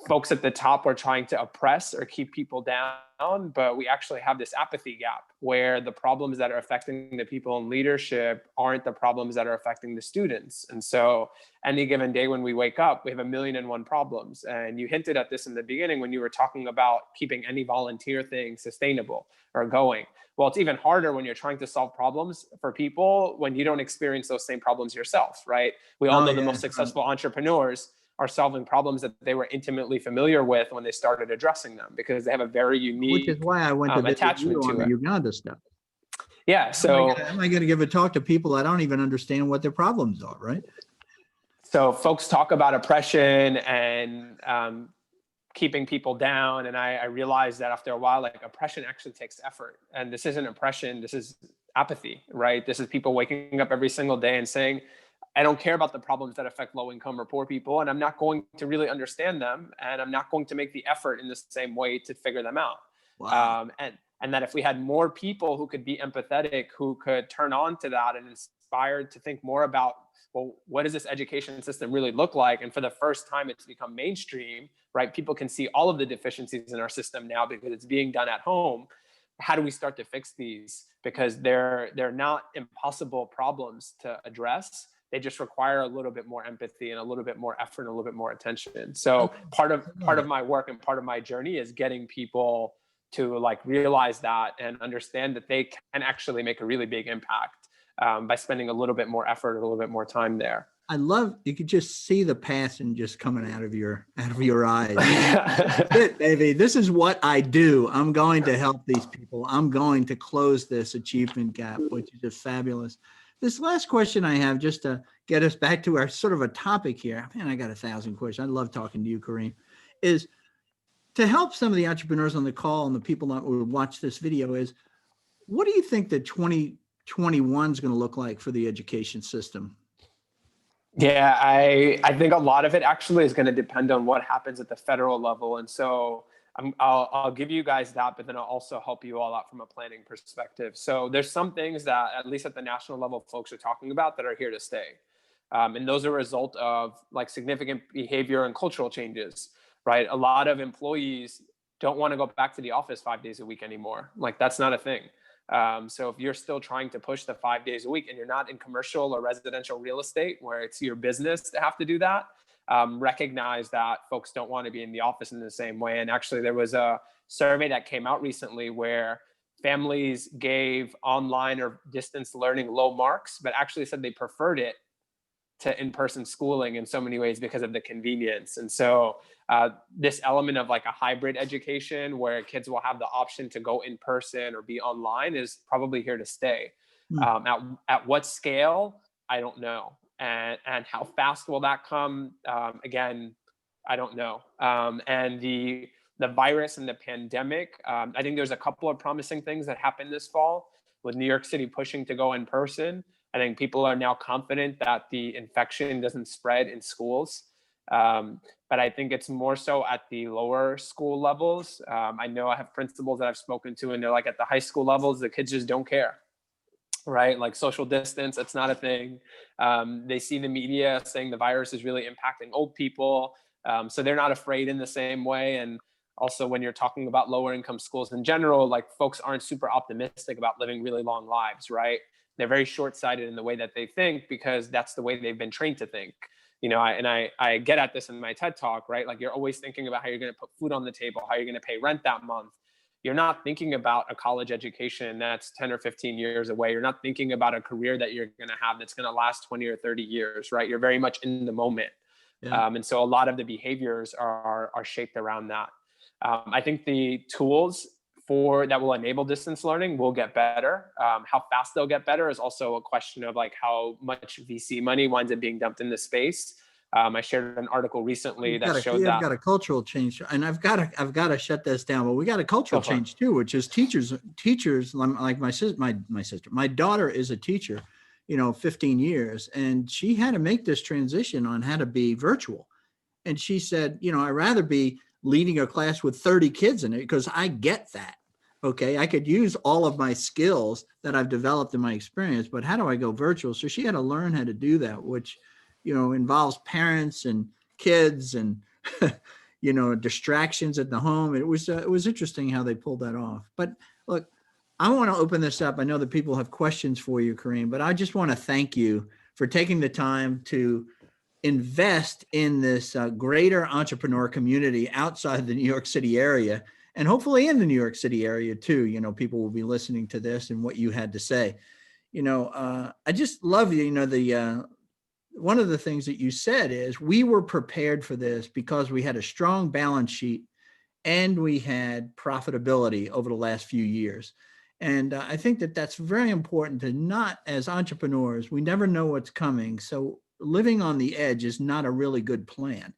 folks at the top are trying to oppress or keep people down, but we actually have this apathy gap where the problems that are affecting the people in leadership aren't the problems that are affecting the students. And so any given day when we wake up, we have 1,000,001 problems. And you hinted at this in the beginning when you were talking about keeping any volunteer thing sustainable or going. Well, it's even harder when you're trying to solve problems for people when you don't experience those same problems yourself, right? We all know the most successful entrepreneurs are solving problems that they were intimately familiar with when they started addressing them, because they have a very unique Which is why I went to attachment to the it. Uganda stuff. Yeah. So how am I going to give a talk to people I don't even understand what their problems are, right? So folks talk about oppression and keeping people down. And I realized that after a while, like oppression actually takes effort. And this isn't oppression, this is apathy, right? This is people waking up every single day and saying, I don't care about the problems that affect low income or poor people, and I'm not going to really understand them, and I'm not going to make the effort in the same way to figure them out. Wow. And that if we had more people who could be empathetic, who could turn on to that and inspired to think more about, well, what does this education system really look like? And for the first time, it's become mainstream, right? People can see all of the deficiencies in our system now because it's being done at home. How do we start to fix these? Because they're not impossible problems to address. They just require a little bit more empathy and a little bit more effort and a little bit more attention. So part of my work and part of my journey is getting people to like realize that and understand that they can actually make a really big impact by spending a little bit more effort, a little bit more time there. I love, you could just see the passion just coming out of your eyes. That's it, baby. This is what I do. I'm going to help these people. I'm going to close this achievement gap, which is just fabulous. This last question I have, just to get us back to our sort of a topic here, man, I got 1,000 questions. I love talking to you, Kareem, is to help some of the entrepreneurs on the call and the people that will watch this video is, what do you think that 2021 is going to look like for the education system? Yeah, I think a lot of it actually is going to depend on what happens at the federal level. And so I'll give you guys that, but then I'll also help you all out from a planning perspective. So there's some things that, at least at the national level, folks are talking about that are here to stay. And those are a result of like significant behavior and cultural changes, right? A lot of employees don't want to go back to the office 5 days a week anymore. Like that's not a thing. So if you're still trying to push the 5 days a week and you're not in commercial or residential real estate where it's your business to have to do that, recognize that folks don't want to be in the office in the same way. And actually there was a survey that came out recently where families gave online or distance learning low marks, but actually said they preferred it to in-person schooling in so many ways because of the convenience. And so this element of like a hybrid education where kids will have the option to go in person or be online is probably here to stay. At what scale, I don't know. and how fast will that come? Again, I don't know. And the virus and the pandemic, I think there's a couple of promising things that happened this fall with New York City pushing to go in person. I think people are now confident that the infection doesn't spread in schools. But I think it's more so at the lower school levels. I know I have principals that I've spoken to, and they're like, at the high school levels, the kids just don't care, right? Like social distance, it's not a thing. They see the media saying the virus is really impacting old people. So they're not afraid in the same way. And also when you're talking about lower income schools in general, like folks aren't super optimistic about living really long lives, right? They're very short-sighted in the way that they think because that's the way they've been trained to think. You know, I get at this in my TED talk, right? Like you're always thinking about how you're going to put food on the table, how you're going to pay rent that month. You're not thinking about a college education that's 10 or 15 years away. You're not thinking about a career that you're going to have that's going to last 20 or 30 years, right? You're very much in the moment. Yeah. And so a lot of the behaviors are shaped around that. I think the tools that will enable distance learning will get better. How fast they'll get better is also a question of like how much VC money winds up being dumped in the space. I shared an article recently that showed that. You've got a cultural change, and I've got to shut this down. But we got a cultural change too, which is teachers like my daughter is a teacher, 15 years, and she had to make this transition on how to be virtual. And she said, I'd rather be leading a class with 30 kids in it because I get that. Okay, I could use all of my skills that I've developed in my experience, but how do I go virtual? So she had to learn how to do that, which, involves parents and kids and, distractions at the home. It was interesting how they pulled that off. But look, I want to open this up. I know that people have questions for you, Kareem, but I just want to thank you for taking the time to invest in this greater entrepreneur community outside the New York City area, and hopefully in the New York City area too. People will be listening to this and what you had to say. I just love one of the things that you said is we were prepared for this because we had a strong balance sheet and we had profitability over the last few years. And I think that that's very important to not, as entrepreneurs, we never know what's coming. So living on the edge is not a really good plan.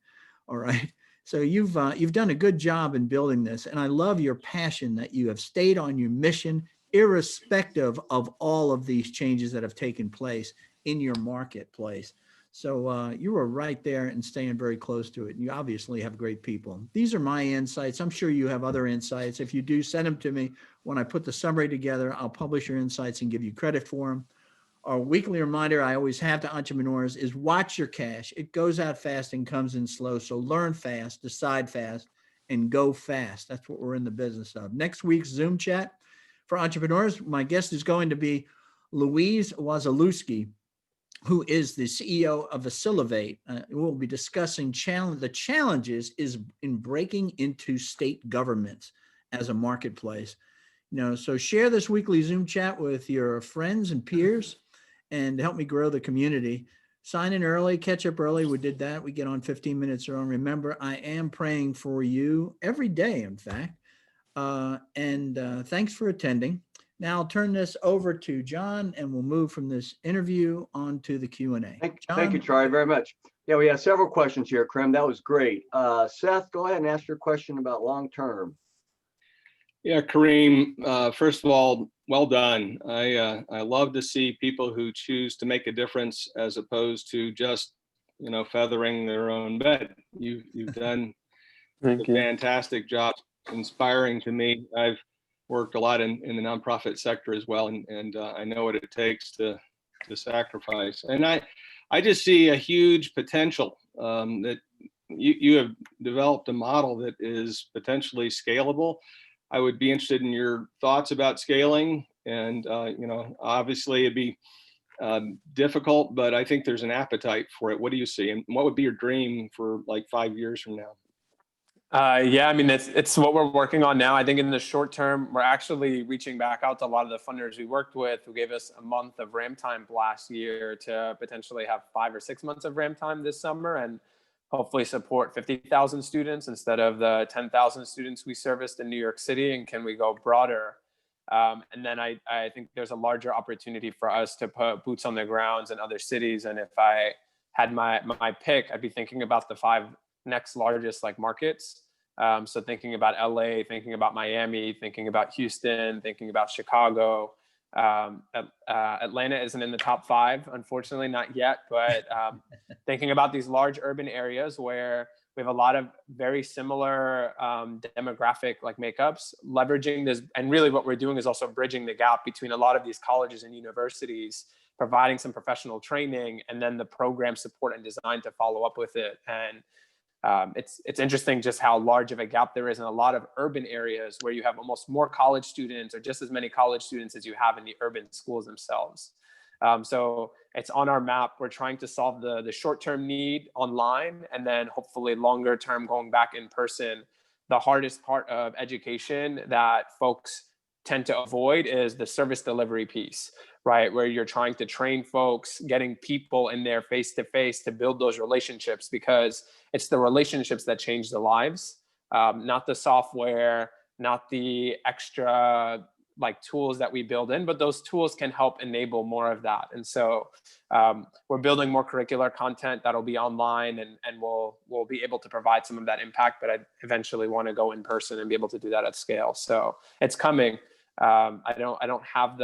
All right. So you've done a good job in building this. And I love your passion that you have stayed on your mission, irrespective of all of these changes that have taken place in your marketplace. So you were right there and staying very close to it. And you obviously have great people. These are my insights. I'm sure you have other insights. If you do, send them to me. When I put the summary together, I'll publish your insights and give you credit for them. Our weekly reminder I always have to entrepreneurs is watch your cash. It goes out fast and comes in slow. So learn fast, decide fast, and go fast. That's what we're in the business of. Next week's Zoom chat for entrepreneurs, my guest is going to be Louise Wazalewski, who is the CEO of Facilivate. We'll be discussing the challenges is in breaking into state governments as a marketplace. So share this weekly Zoom chat with your friends and peers and help me grow the community. Sign in early, catch up early. We did that. We get on 15 minutes early. Remember, I am praying for you every day, in fact. Thanks for attending. Now I'll turn this over to John and we'll move from this interview on to the Q&A. Thank you, Troy, very much. Yeah, we have several questions here, Karim. That was great. Seth, go ahead and ask your question about long-term. Yeah, Kareem, first of all, well done. I love to see people who choose to make a difference as opposed to just, feathering their own bed. You've done a fantastic job, inspiring to me. I've worked a lot in the nonprofit sector as well, and I know what it takes to sacrifice. And I just see a huge potential that you have developed a model that is potentially scalable. I would be interested in your thoughts about scaling, and obviously it'd be difficult, but I think there's an appetite for it. What do you see, and what would be your dream for like 5 years from now? Yeah, I mean, it's what we're working on now. I think in the short term, we're actually reaching back out to a lot of the funders we worked with who gave us a month of RAM time last year to potentially have 5 or 6 months of RAM time this summer and hopefully support 50,000 students instead of the 10,000 students we serviced in New York City. And can we go broader? And then I think there's a larger opportunity for us to put boots on the grounds in other cities. And if I had my pick, I'd be thinking about the 5 next largest like markets. So thinking about LA, thinking about Miami, thinking about Houston, thinking about Chicago. Atlanta isn't in the top 5, unfortunately, not yet, but thinking about these large urban areas where we have a lot of very similar demographic like makeups, leveraging this. And really what we're doing is also bridging the gap between a lot of these colleges and universities, providing some professional training, and then the program support and design to follow up with it. And it's interesting just how large of a gap there is in a lot of urban areas where you have almost more college students or just as many college students as you have in the urban schools themselves. So it's on our map. We're trying to solve the short-term need online, and then hopefully longer term going back in person. The hardest part of education that folks tend to avoid is the service delivery piece, right? Where you're trying to train folks, getting people in there face to face to build those relationships, because it's the relationships that change the lives, not the software, not the extra like tools that we build in, but those tools can help enable more of that. And so we're building more curricular content that'll be online, and we'll be able to provide some of that impact, but I eventually want to go in person and be able to do that at scale. So it's coming. I don't have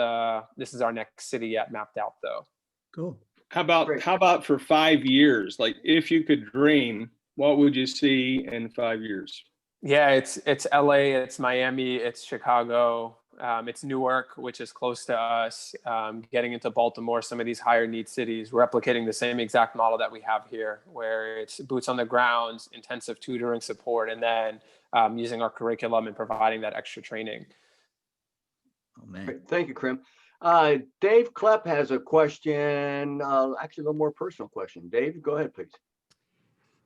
this is our next city yet mapped out though. Cool. How about for 5 years? Like if you could dream, what would you see in 5 years? Yeah, it's LA, it's Miami, it's Chicago, it's Newark, which is close to us, getting into Baltimore, some of these higher need cities, replicating the same exact model that we have here, where it's boots on the ground, intensive tutoring support, and then using our curriculum and providing that extra training. Oh, man. Great. Thank you, Karim. Dave Klepp has a question, actually a little more personal question. Dave, go ahead, please.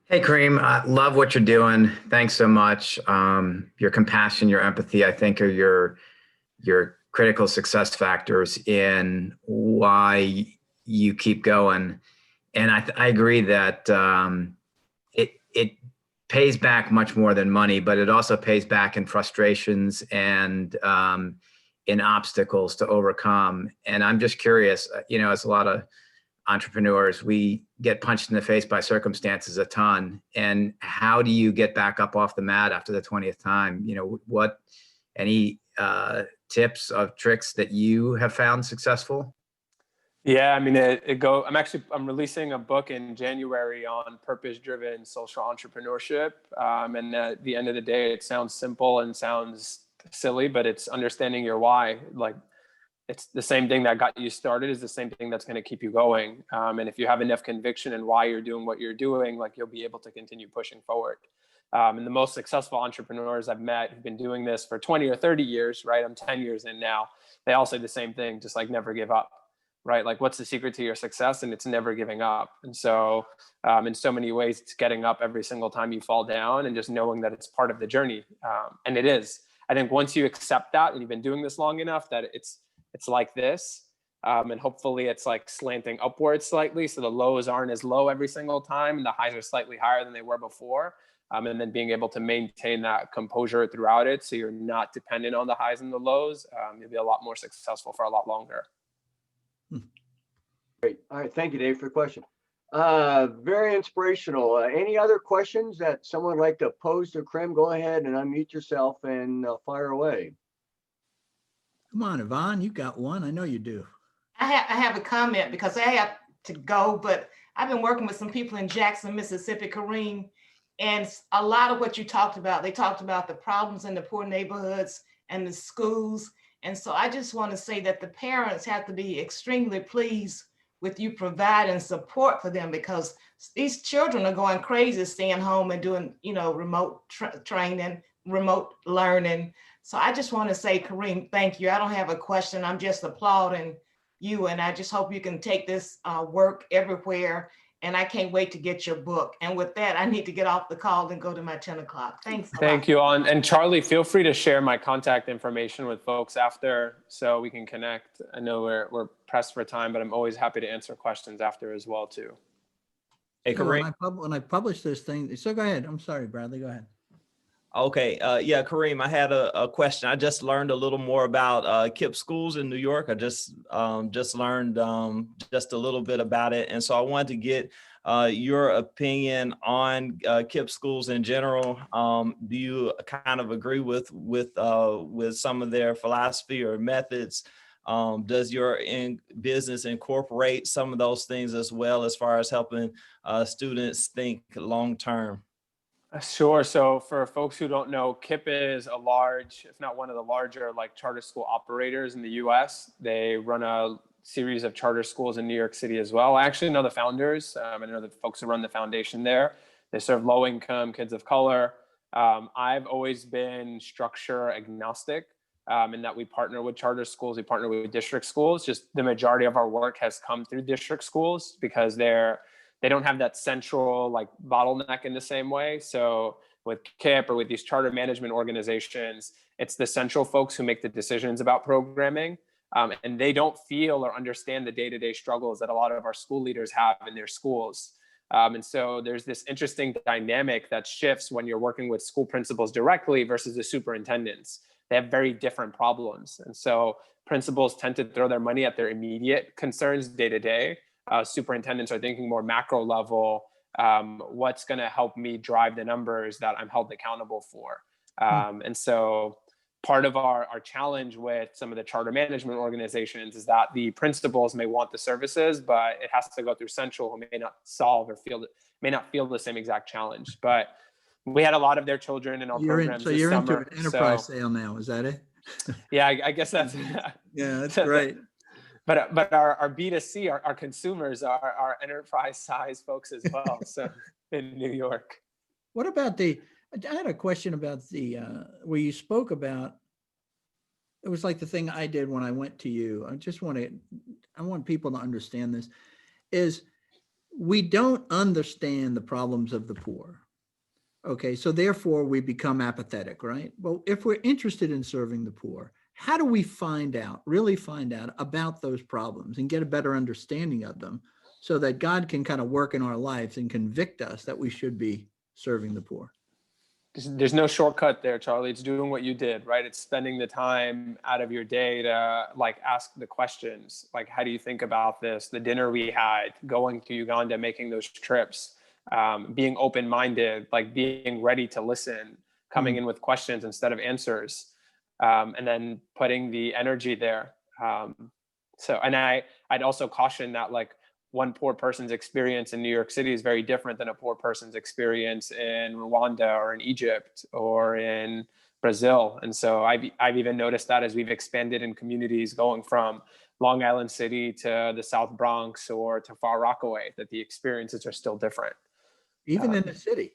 Hey, Kareem, I love what you're doing. Thanks so much. Your compassion, your empathy, I think are your critical success factors in why you keep going. And I agree that it pays back much more than money, but it also pays back in frustrations and in obstacles to overcome. And I'm just curious, as a lot of entrepreneurs, we get punched in the face by circumstances a ton. And how do you get back up off the mat after the 20th time? Any tips of tricks that you have found successful? Yeah, I mean, I'm releasing a book in January on purpose-driven social entrepreneurship. And at the end of the day, it sounds simple and sounds silly, but it's understanding your why. Like, it's the same thing that got you started is the same thing that's going to keep you going. And if you have enough conviction in why you're doing what you're doing, like you'll be able to continue pushing forward. And the most successful entrepreneurs I've met who've been doing this for 20 or 30 years, right? I'm 10 years in now. They all say the same thing, just like never give up, right? Like what's the secret to your success? And it's never giving up. And so in so many ways, it's getting up every single time you fall down and just knowing that it's part of the journey. And it is. I think once you accept that and you've been doing this long enough that it's like this, and hopefully it's like slanting upwards slightly, so the lows aren't as low every single time and the highs are slightly higher than they were before, and then being able to maintain that composure throughout it so you're not dependent on the highs and the lows, you'll be a lot more successful for a lot longer. Great. All right, thank you, Dave, for the question. Very inspirational. Any other questions that someone would like to pose to Karim? Go ahead and unmute yourself and fire away. Come on, Yvonne, you got one. I know you do. I have a comment because I have to go, but I've been working with some people in Jackson, Mississippi, Kareem, and a lot of what you talked about, they talked about the problems in the poor neighborhoods and the schools. And so I just want to say that the parents have to be extremely pleased with you providing support for them, because these children are going crazy staying home and doing, remote training, remote learning. So I just want to say, Kareem, thank you. I don't have a question. I'm just applauding you. And I just hope you can take this work everywhere. And I can't wait to get your book. And with that, I need to get off the call and go to my 10 o'clock. Thanks. Thank you. And Charlie, feel free to share my contact information with folks after so we can connect. I know we're pressed for time, but I'm always happy to answer questions after as well, too. Hey, Kareem. When I publish this thing, so go ahead. I'm sorry, Bradley, go ahead. Okay, yeah, Kareem, I had a question. I just learned a little more about KIPP schools in New York. I just learned just a little bit about it, and so I wanted to get your opinion on KIPP schools in general. Do you kind of agree with some of their philosophy or methods? Does your business incorporate some of those things as well, as far as helping students think long term? Sure. So for folks who don't know, KIPP is a large, if not one of the larger, like charter school operators in the US. They run a series of charter schools in New York City as well. I actually know the founders. I know the folks who run the foundation there. They serve low income kids of color. I've always been structure agnostic in that we partner with charter schools, we partner with district schools. Just the majority of our work has come through district schools because they don't have that central like bottleneck in the same way. So with KIPP or with these charter management organizations, it's the central folks who make the decisions about programming. And they don't feel or understand the day-to-day struggles that a lot of our school leaders have in their schools. And so there's this interesting dynamic that shifts when you're working with school principals directly versus the superintendents. They have very different problems. And so principals tend to throw their money at their immediate concerns day to day. Superintendents are thinking more macro level, what's going to help me drive the numbers that I'm held accountable for. And so part of our challenge with some of the charter management organizations is that the principals may want the services, but it has to go through central, who may not solve or may not feel the same exact challenge. But we had a lot of their children in our programs So this you're into summer. an enterprise sale now, is that it? Yeah, I guess that's Yeah, that's great. But our B2C, our consumers are enterprise size folks as well. So in New York. What about I had a question about where you spoke about, it was like the thing I did when I went to you. I want people to understand this, is we don't understand the problems of the poor. Okay, so therefore we become apathetic, right? Well, if we're interested in serving the poor, how do we really find out about those problems and get a better understanding of them so that God can kind of work in our lives and convict us that we should be serving the poor? There's no shortcut there, Charlie. It's doing what you did, right? It's spending the time out of your day to like ask the questions. Like, how do you think about this? The dinner we had, going to Uganda, making those trips, being open-minded, like being ready to listen, coming in with questions instead of answers. And then putting the energy there. And I'd also caution that like one poor person's experience in New York City is very different than a poor person's experience in Rwanda or in Egypt or in Brazil. And so I've even noticed that as we've expanded in communities going from Long Island City to the South Bronx or to Far Rockaway, that the experiences are still different. Even in the city.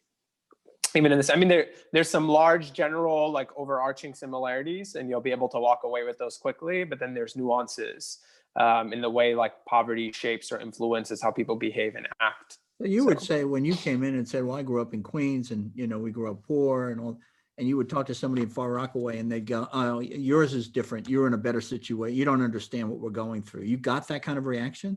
Even in this, I mean, there's some large general like overarching similarities, and you'll be able to walk away with those quickly. But then there's nuances in the way like poverty shapes or influences how people behave and act. So you would say when you came in and said, well, I grew up in Queens and, we grew up poor and all, and you would talk to somebody in Far Rockaway and they'd go, oh, yours is different. You're in a better situation. You don't understand what we're going through. You got that kind of reaction?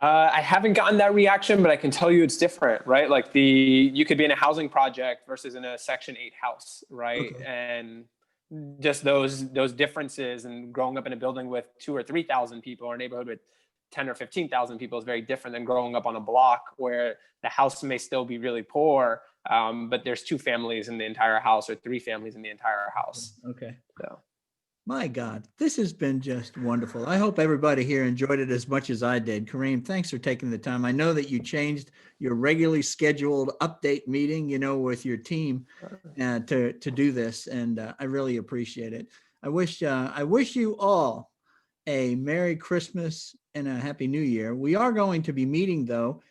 I haven't gotten that reaction, but I can tell you it's different, right? Like you could be in a housing project versus in a Section 8 house, right? Okay. And just those differences, and growing up in a building with 2,000 or 3,000 people, or a neighborhood with 10,000 or 15,000 people is very different than growing up on a block where the house may still be really poor, but there's 2 families in the entire house or 3 families in the entire house. Okay. So. My God, this has been just wonderful. I hope everybody here enjoyed it as much as I did. Kareem, thanks for taking the time. I know that you changed your regularly scheduled update meeting, with your team to do this, and I really appreciate it. I wish you all a Merry Christmas and a Happy New Year. We are going to be meeting though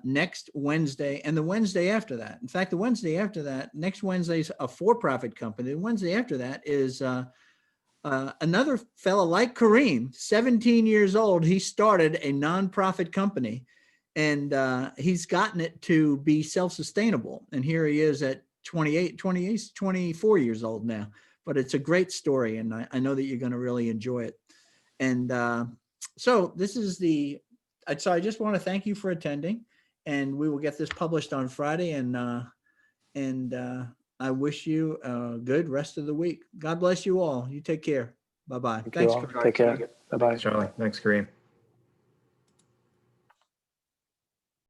next Wednesday and the Wednesday after that. In fact, the Wednesday after that, next Wednesday's a for-profit company. The Wednesday after that is another fellow like Kareem, 17 years old. He started a nonprofit company and he's gotten it to be self-sustainable. And here he is at 24 years old now, but it's a great story. And I know that you're going to really enjoy it. And so this is so I just want to thank you for attending, and we will get this published on Friday. And I wish you a good rest of the week. God bless you all. You take care. Bye-bye. Thank you Thanks, all. Kareem. Take care. Bye-bye. Charlie, thanks, Kareem.